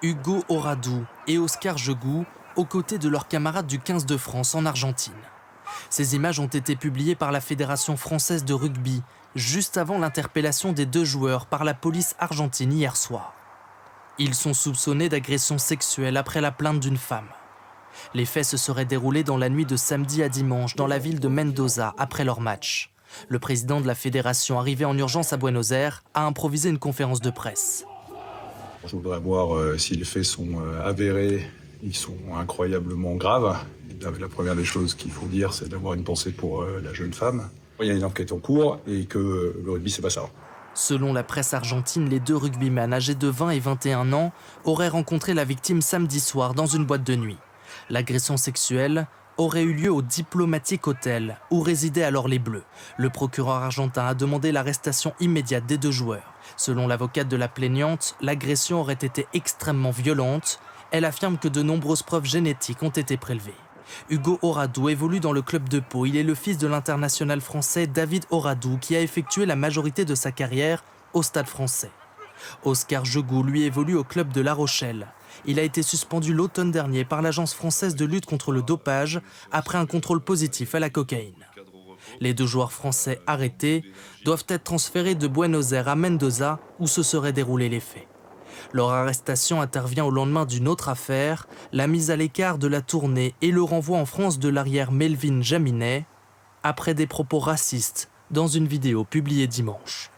Hugo Oradou et Oscar Jegou aux côtés de leurs camarades du 15 de France en Argentine. Ces images ont été publiées par la Fédération française de rugby juste avant l'interpellation des deux joueurs par la police argentine hier soir. Ils sont soupçonnés d'agression sexuelle après la plainte d'une femme. Les faits se seraient déroulés dans la nuit de samedi à dimanche dans la ville de Mendoza après leur match. Le président de la fédération, arrivé en urgence à Buenos Aires, a improvisé une conférence de presse. Je voudrais voir si les faits sont avérés, ils sont incroyablement graves. La première des choses qu'il faut dire, c'est d'avoir une pensée pour la jeune femme. Il y a une enquête en cours et que le rugby, c'est pas ça. Selon la presse argentine, les deux rugbymen âgés de 20 et 21 ans auraient rencontré la victime samedi soir dans une boîte de nuit. L'agression sexuelle aurait eu lieu au Diplomatic Hotel, où résidaient alors les Bleus. Le procureur argentin a demandé l'arrestation immédiate des deux joueurs. Selon l'avocate de la plaignante, l'agression aurait été extrêmement violente. Elle affirme que de nombreuses preuves génétiques ont été prélevées. Hugo Oradou évolue dans le club de Pau. Il est le fils de l'international français David Oradou qui a effectué la majorité de sa carrière au Stade français. Oscar Jegou, lui, évolue au club de La Rochelle. Il a été suspendu l'automne dernier par l'Agence française de lutte contre le dopage après un contrôle positif à la cocaïne. Les deux joueurs français arrêtés doivent être transférés de Buenos Aires à Mendoza où se seraient déroulés les faits. Leur arrestation intervient au lendemain d'une autre affaire, la mise à l'écart de la tournée et le renvoi en France de l'arrière Melvin Jaminet après des propos racistes dans une vidéo publiée dimanche.